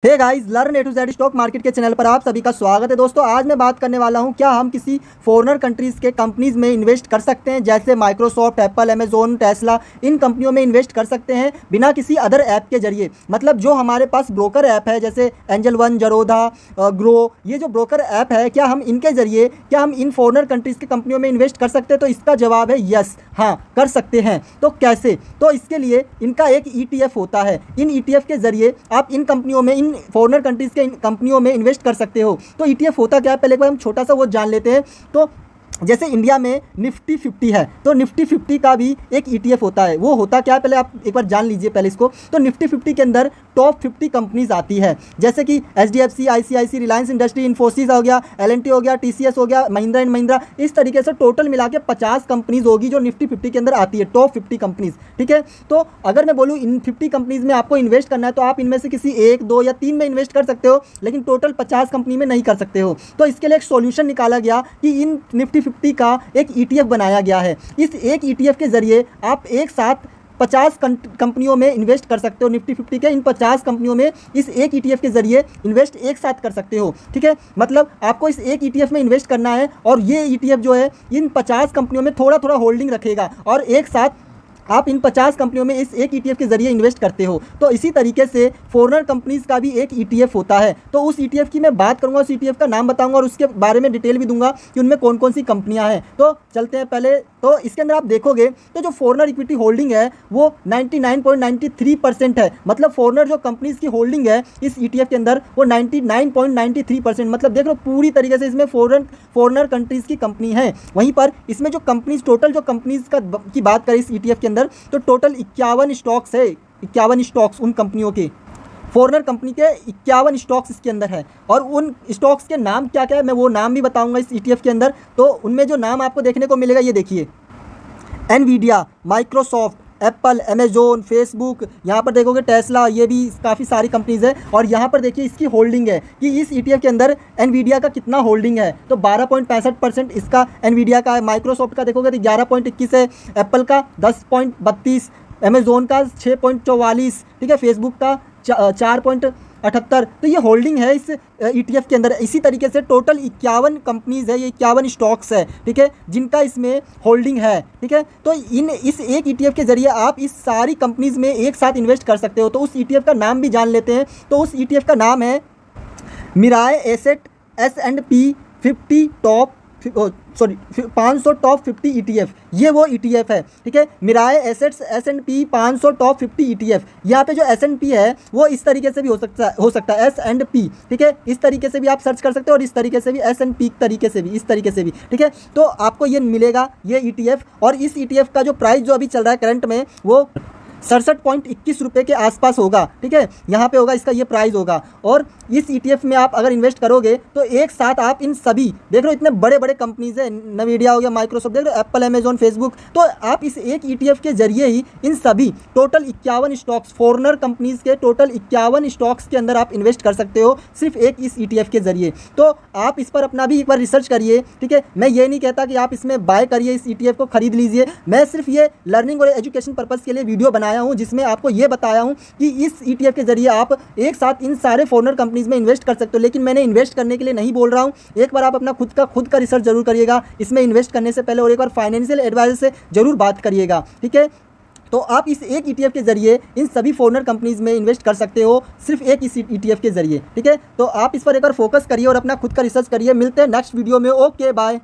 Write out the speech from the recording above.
Hey guys, learn A to Z stock market के channel पर आप सभी का स्वागत है। दोस्तों, आज मैं बात करने वाला हूं क्या हम किसी फॉरेनर कंट्रीज़ के कंपनीज़ में इन्वेस्ट कर सकते हैं, जैसे माइक्रोसॉफ्ट, एप्पल, अमेजोन, टेस्ला। इन कंपनियों में इन्वेस्ट कर सकते हैं बिना किसी अदर ऐप के जरिए। मतलब जो हमारे पास ब्रोकर ऐप है जैसे एंजल वन, जरोधा, ग्रो, ये जो ब्रोकर ऐप है, क्या हम इनके जरिए क्या हम इन फॉरेनर कंट्रीज़ की कंपनियों में इन्वेस्ट कर सकते हैं? तो इसका जवाब है यस, हाँ कर सकते हैं। तो कैसे? तो इसके लिए इनका एक ETF होता है। इन ETF के जरिए आप इन कंपनियों में, इन फॉरेनर कंट्रीज़ के कंपनियों में इन्वेस्ट कर सकते हो। तो ETF होता क्या है, पहले एक बार हम छोटा सा वो जान लेते हैं। तो जैसे इंडिया में निफ्टी 50 है, तो निफ्टी 50 का भी एक ETF होता है। वो होता क्या है, पहले आप एक बार जान लीजिए पहले इसको। तो निफ्टी 50 के अंदर टॉप 50 कंपनीज आती है, जैसे कि HDFC, ICICI, Reliance industry, Infosys हो गया, L&T हो गया, TCS हो गया, महिंद्रा एंड महिंद्रा। इस तरीके से टोटल मिला के 50 कंपनीज होगी जो निफ्टी 50 के अंदर आती है, टॉप 50 कंपनीज। ठीक है, तो अगर मैं बोलूँ इन 50 कंपनीज में आपको इन्वेस्ट करना है, तो आप इनमें से किसी 1, 2 या 3 में इन्वेस्ट कर सकते हो, लेकिन टोटल 50 कंपनी में नहीं कर सकते हो। तो इसके लिए एक सॉल्यूशन निकाला गया कि इन निफ्टी 50 का एक ETF बनाया गया है। इस एक ETF के जरिए आप एक साथ 50 कंपनियों में इन्वेस्ट कर सकते हो। निफ्टी 50 के इन 50 कंपनियों में इस एक ETF के जरिए इन्वेस्ट एक साथ कर सकते हो। ठीक है, मतलब आपको इस एक ETF में इन्वेस्ट करना है और ये ETF जो है इन 50 कंपनियों में थोड़ा थोड़ा होल्डिंग रखेगा और एक साथ आप इन 50 कंपनियों में इस एक ETF के जरिए इन्वेस्ट करते हो। तो इसी तरीके से फॉरेनर कंपनीज़ का भी एक ETF होता है। तो उस ETF की मैं बात करूंगा, उस ETF का नाम बताऊंगा और उसके बारे में डिटेल भी दूंगा कि उनमें कौन कौन सी कंपनियां हैं। तो चलते हैं पहले। तो इसके अंदर आप देखोगे तो जो फॉरेनर इक्विटी होल्डिंग है वो 99.93% है। मतलब फॉरेनर जो कंपनीज़ की होल्डिंग है इस ETF के अंदर वो 99.93%, मतलब देख लो पूरी तरीके से इसमें फॉरेनर कंट्रीज़ की कंपनी है। वहीं पर इसमें जो कंपनीज, टोटल जो कंपनीज़ की बात करें इस ETF के अंदर, तो टोटल 51 स्टॉक्स है। 51 स्टॉक्स उन कंपनियों के, फॉरेनर कंपनी के 51 स्टॉक्स इसके अंदर है। और उन स्टॉक्स के नाम क्या क्या है मैं वो नाम भी बताऊंगा इस ETF के अंदर। तो उनमें जो नाम आपको देखने को मिलेगा, ये देखिए, Nvidia, Microsoft, Apple, Amazon, Facebook, यहाँ पर देखोगे टेस्ला, ये भी काफ़ी सारी कंपनीज़ है। और यहाँ पर देखिए इसकी होल्डिंग है कि इस ETF के अंदर एनवीडिया का कितना होल्डिंग है। तो 12.65% इसका एनवीडिया का है। माइक्रोसॉफ्ट का देखोगे तो 11.21 है, एप्पल का 10.32, अमेजोन का 6.44, ठीक है, फेसबुक का 4.78। तो ये होल्डिंग है इस ETF के अंदर। इसी तरीके से टोटल 51 कंपनीज़ है, ये 51 स्टॉक्स है, ठीक है, जिनका इसमें होल्डिंग है। ठीक है, तो इस एक ETF के जरिए आप इस सारी कंपनीज़ में एक साथ इन्वेस्ट कर सकते हो। तो उस ETF का नाम भी जान लेते हैं। तो उस ETF का नाम है Mirae asset S&P 50 top 500 top 50 ETF। ये वो ETF है, ठीक है, मिराय एसेट्स S&P 500 टॉप 50 ETF। यहाँ पे जो S&P है वो इस तरीके से भी हो सकता है S&P, ठीक है, इस तरीके से भी आप सर्च कर सकते हो और इस तरीके से भी S&P तरीके से भी, इस तरीके से भी, ठीक है। तो आपको ये मिलेगा ये ETF। और इस ETF का जो प्राइस जो अभी चल रहा है करंट में वो 67.21 रुपये के आसपास होगा। ठीक है, यहाँ पे होगा, इसका ये प्राइस होगा। और इस ETF में आप अगर इन्वेस्ट करोगे तो एक साथ आप इन सभी, देख लो इतने बड़े बड़े कंपनीज है, नवीडिया हो गया, माइक्रोसॉफ्ट, देख लो एप्पल, अमेजोन, फेसबुक, तो आप इस एक ETF के जरिए ही इन सभी टोटल 51 स्टॉक्स, फॉरेनर कंपनीज के टोटल 51 स्टॉक्स के अंदर आप इन्वेस्ट कर सकते हो सिर्फ एक इस ETF के जरिए। तो आप इस पर अपना भी एक बार रिसर्च करिए। ठीक है, मैं ये नहीं कहता कि आप इसमें बाय करिए, इस ETF को खरीद लीजिए। मैं सिर्फ ये लर्निंग और एजुकेशन पर्पज़ के लिए वीडियो बनाया हूं, जिसमें आपको ये बताया हूं कि इस ETF के जरिए आप एक साथ इन सारे फॉरेनर कंपनीज में इन्वेस्ट कर सकते हो। लेकिन मैंने इन्वेस्ट करने के लिए नहीं बोल रहा हूं। एक बार आप अपना खुद का रिसर्च जरूर करिएगा इसमें इन्वेस्ट करने से पहले, और एक बार फाइनेंशियल एडवाइजर से जरूर बात करिएगा। ठीक है, तो आप इस एक ETF के जरिए इन सभी फॉरेनर कंपनीज में इन्वेस्ट कर सकते हो सिर्फ एक इस ETF के जरिए। ठीक है, तो आप इस पर एक बार फोकस करिए और अपना खुद का रिसर्च करिए। मिलते हैं नेक्स्ट वीडियो में। Okay, bye.